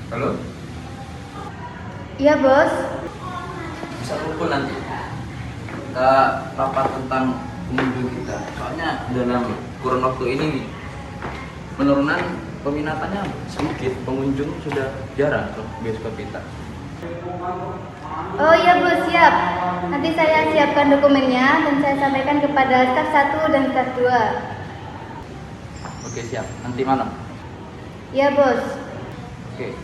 Halo? Iya bos. Bisa kumpul nanti. Kita rapat tentang pengunjung kita. Soalnya dalam kurun waktu ini penurunan peminatannya sedikit. Pengunjung sudah jarang ke bioskop kita. Oh iya bos, siap. Nanti saya siapkan dokumennya dan saya sampaikan kepada staf 1 dan staf 2. Oke, siap. Nanti malam. Iya bos. Oke.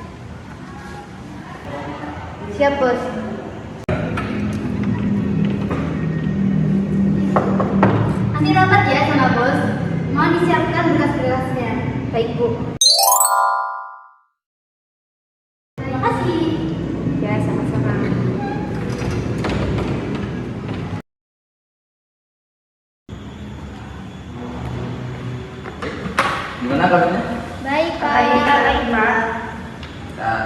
Siap bos. Nanti rapat ya sama bos. Mohon disiapkan berkas-berkasnya. Baik bu. Terima kasih. Ya sama-sama. Gimana kabarnya? Baik pak. Baik, Pak. Nah,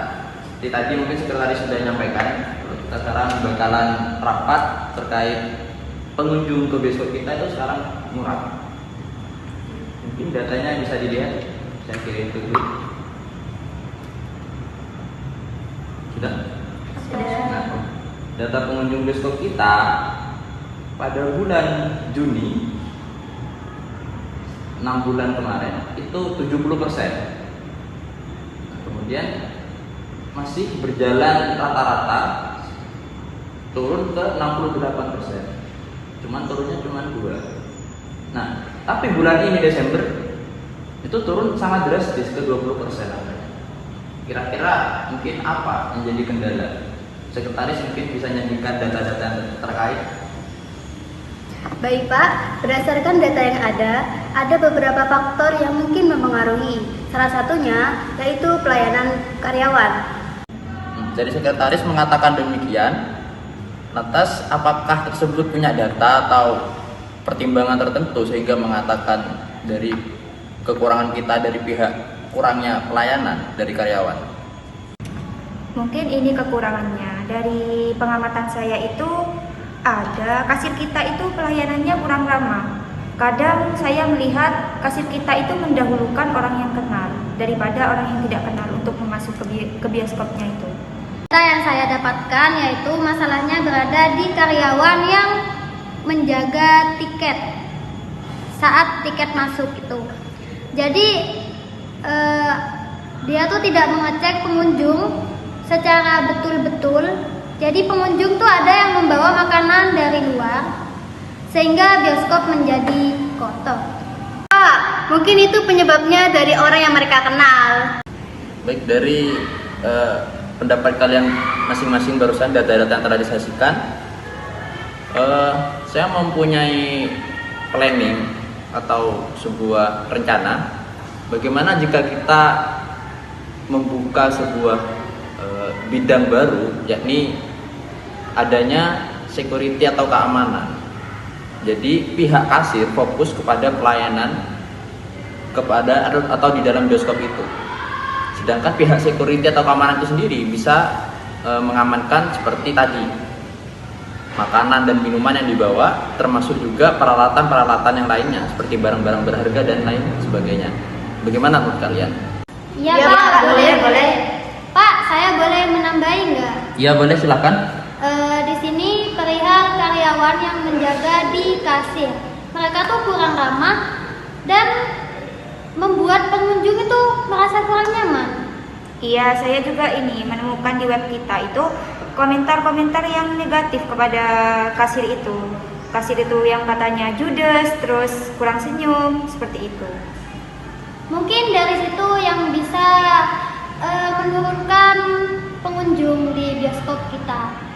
seperti tadi mungkin sekretaris sudah menyampaikan, kita sekarang bakalan rapat terkait pengunjung ke bioskop kita itu sekarang murah. Mungkin datanya bisa dilihat, saya kirim ke grup. Sudah? Nah, data pengunjung bioskop kita pada bulan Juni 6 bulan kemarin itu 70%. Kemudian masih berjalan rata-rata turun ke 68%. Cuman turunnya cuma 2. Nah, tapi bulan ini Desember itu turun sangat drastis ke 20%. Kira-kira mungkin apa yang jadi kendala? Sekretaris mungkin bisa nyanyikan data-data terkait. Baik Pak, berdasarkan data yang ada beberapa faktor yang mungkin mempengaruhi. Salah satunya yaitu pelayanan karyawan. Jadi sekretaris mengatakan demikian. Lantas apakah tersebut punya data atau pertimbangan tertentu sehingga mengatakan dari kekurangan kita dari pihak kurangnya pelayanan dari karyawan? Mungkin ini kekurangannya. Dari pengamatan saya itu ada kasir kita itu pelayanannya kurang ramah. Kadang saya melihat kasir kita itu mendahulukan orang yang kenal daripada orang yang tidak kenal untuk masuk ke bioskopnya itu. Data yang saya dapatkan yaitu masalahnya berada di karyawan yang menjaga tiket saat tiket masuk itu. Jadi dia tuh tidak mengecek pengunjung secara betul-betul. Jadi pengunjung tuh ada yang membawa makanan dari luar sehingga bioskop menjadi kotor. Pak, mungkin itu penyebabnya dari orang yang mereka kenal. Baik, dari pendapat kalian masing-masing barusan data-data yang telah disajikan, saya mempunyai planning atau sebuah rencana bagaimana jika kita membuka sebuah bidang baru, yakni adanya security atau keamanan. Jadi pihak kasir fokus kepada pelayanan kepada atau di dalam bioskop itu. Sedangkan pihak security atau keamanan itu sendiri bisa mengamankan seperti tadi makanan dan minuman yang dibawa, termasuk juga peralatan-peralatan yang lainnya seperti barang-barang berharga dan lain sebagainya. Bagaimana menurut kalian? Iya Ya, Pak, Pak, boleh. Pak, saya boleh menambahin nggak? Iya boleh, silakan. Di sini perihal karyawan yang menjaga di kasir. Mereka tuh kurang ramah dan membuat pengunjung itu merasa kurang nyaman. Iya, saya juga ini menemukan di web kita itu komentar-komentar yang negatif kepada kasir itu. Kasir itu yang katanya judes, terus kurang senyum, seperti itu. Mungkin dari situ yang bisa menurunkan pengunjung di bioskop kita.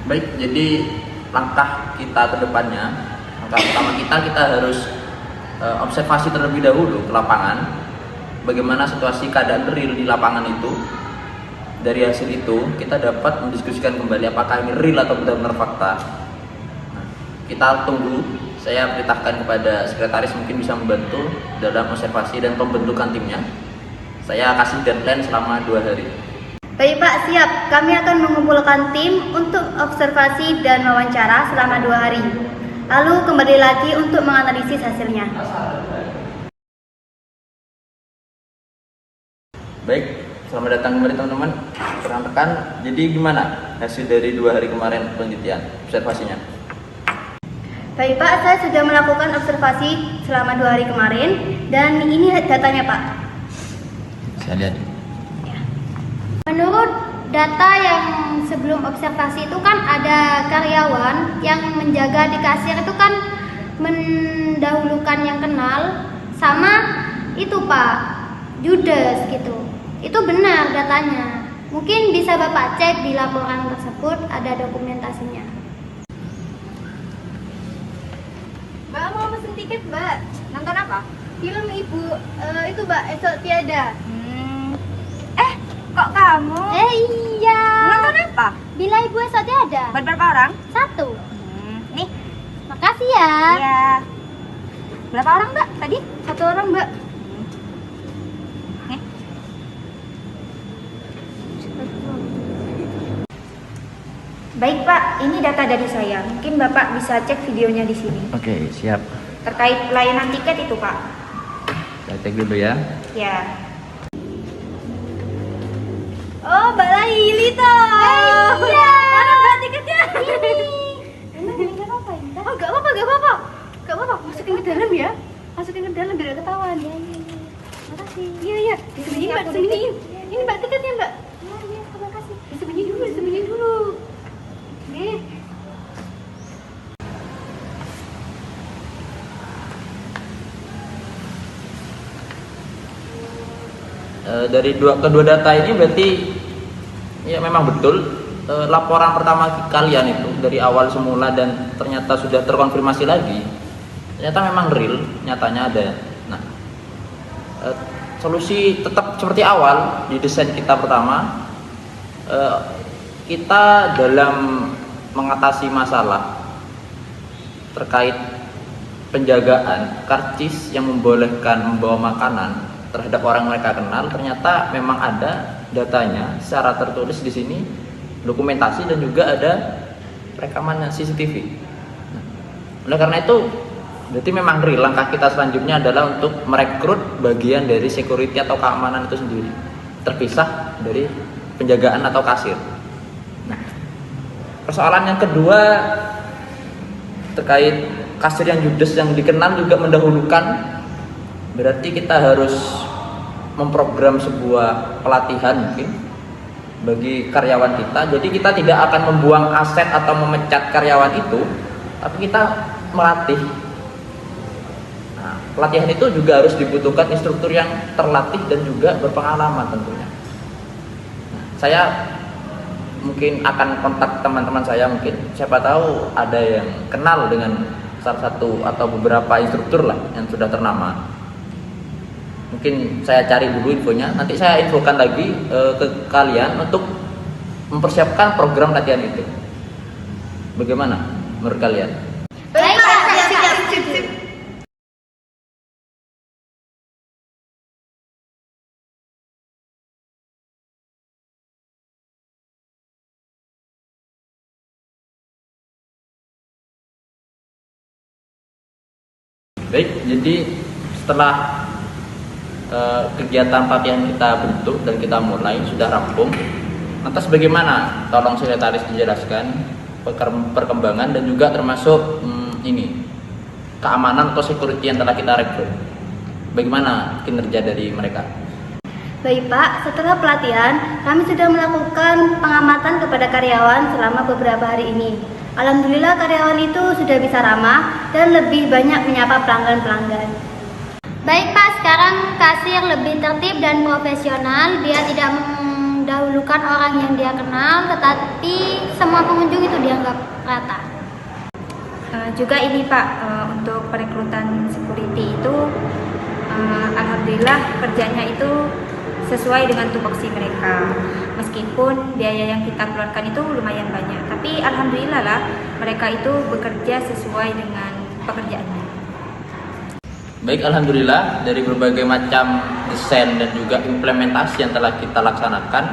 Baik, jadi langkah kita ke depannya, langkah pertama kita harus observasi terlebih dahulu ke lapangan, bagaimana situasi keadaan real di lapangan itu. Dari hasil itu kita dapat mendiskusikan kembali apakah ini real atau benar-benar fakta. Nah, kita tunggu. Saya perintahkan kepada sekretaris mungkin bisa membantu dalam observasi dan pembentukan timnya. Saya kasih deadline selama 2 hari. Baik Pak, siap. Kami akan mengumpulkan tim untuk observasi dan wawancara selama 2 hari. Lalu kembali lagi untuk menganalisis hasilnya. Baik, Selamat datang kembali teman-teman, rekan-rekan. Jadi gimana hasil dari 2 hari kemarin penelitian, observasinya? Baik Pak, saya sudah melakukan observasi selama 2 hari kemarin dan ini datanya Pak. Saya lihat. Menurut data yang sebelum observasi itu kan ada karyawan yang menjaga di kasir itu kan mendahulukan yang kenal sama itu Pak, Judes gitu. Itu benar datanya. Mungkin bisa Bapak cek di laporan tersebut ada dokumentasinya. Mbak mau pesen tiket Mbak? Nonton apa? Film Ibu itu Mbak, Esok Tiada. Kok kamu? Iya. Nonton apa? Bila Ibu esok tiada. Buat berapa orang? 1. Nih. Makasih ya. Iya. Berapa orang Mbak tadi? 1 orang Mbak. Nih. Baik Pak, ini data dari saya. Mungkin Bapak bisa cek videonya di sini. Oke, siap. Terkait pelayanan tiket itu Pak. Saya cek dulu ya. Ya. Oh, Mbak Laili toh. Iya. Mana Mbak tiketnya? Emang enggak apa Indah? Oh, gak apa-apa. Gak apa-apa, masukin ke dalam ya. Masukin ke dalam biar gak ketahuan. Iya. Makasih. Iya, disembunyiin Mbak, disembunyiin. Ini Mbak tiketnya Mbak. Iya, terima kasih. Disembunyiin dulu. Nih. Dari kedua data ini berarti ya memang betul laporan pertama kalian itu dari awal semula dan ternyata sudah terkonfirmasi lagi, ternyata memang real, nyatanya ada. Nah, solusi tetap seperti awal di desain kita pertama, kita dalam mengatasi masalah terkait penjagaan karcis yang membolehkan membawa makanan terhadap orang mereka kenal, ternyata memang ada datanya secara tertulis di sini, dokumentasi dan juga ada rekaman CCTV. Nah, oleh karena itu berarti memang real. Langkah kita selanjutnya adalah untuk merekrut bagian dari security atau keamanan itu sendiri, terpisah dari penjagaan atau kasir. Nah, persoalan yang kedua terkait kasir yang judes yang dikenal juga mendahulukan, berarti kita harus memprogram sebuah pelatihan mungkin bagi karyawan kita. Jadi kita tidak akan membuang aset atau memecat karyawan itu, tapi kita melatih. Nah, pelatihan itu juga harus dibutuhkan instruktur yang terlatih dan juga berpengalaman tentunya. Nah, saya mungkin akan kontak teman-teman saya, mungkin siapa tahu ada yang kenal dengan salah satu atau beberapa instruktur lah yang sudah ternama. Mungkin saya cari dulu infonya, nanti saya infokan lagi ke kalian untuk mempersiapkan program latihan itu. Bagaimana menurut kalian? Baik Pak, siap. Baik, jadi setelah kegiatan pelatihan kita bentuk dan kita mulai sudah rampung, lantas bagaimana? Tolong sekretaris dijelaskan perkembangan dan juga termasuk ini keamanan atau security yang telah kita rekrut. Bagaimana kinerja dari mereka? Baik Pak, setelah pelatihan kami sudah melakukan pengamatan kepada karyawan selama beberapa hari ini. Alhamdulillah karyawan itu sudah bisa ramah dan lebih banyak menyapa pelanggan-pelanggan. Baik Pak, sekarang kasir lebih tertib dan profesional. Dia tidak mendahulukan orang yang dia kenal, tetapi semua pengunjung itu dianggap rata. Juga ini Pak, untuk perekrutan security itu alhamdulillah kerjanya itu sesuai dengan tupoksi mereka. Meskipun biaya yang kita keluarkan itu lumayan banyak, tapi alhamdulillah lah mereka itu bekerja sesuai dengan pekerjaannya. Baik, alhamdulillah dari berbagai macam desain dan juga implementasi yang telah kita laksanakan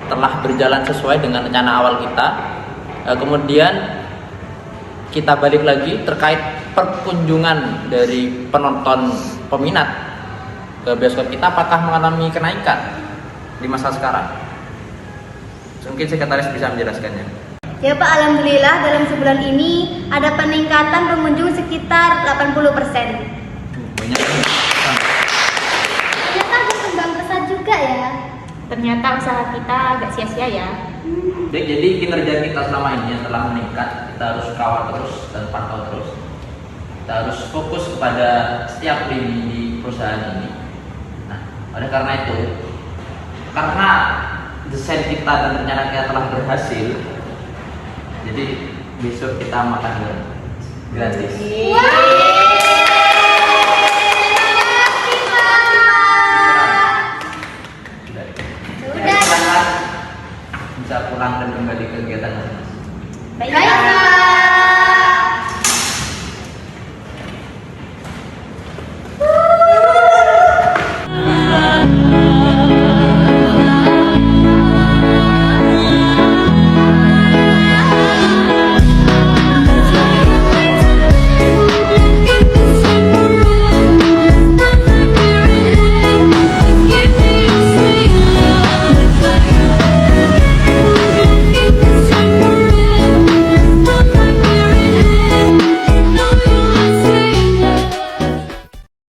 telah berjalan sesuai dengan rencana awal kita. Kemudian kita balik lagi terkait perkunjungan dari penonton peminat ke bioskop kita, apakah mengalami kenaikan? di masa sekarang? Mungkin sekretaris bisa menjelaskannya. Ya Pak, alhamdulillah dalam sebulan ini ada peningkatan pengunjung sekitar 80%. Banyak. Ternyata berkembang pesat juga ya. Ternyata usaha kita agak sia-sia ya. Baik, jadi kinerja kita selama ini yang telah meningkat, kita harus kawal terus dan pantau terus. Kita harus fokus kepada setiap lini di perusahaan ini. Nah, oleh karena itu, karena desain kita dan rencana kita telah berhasil, jadi besok kita makan gratis. Wah.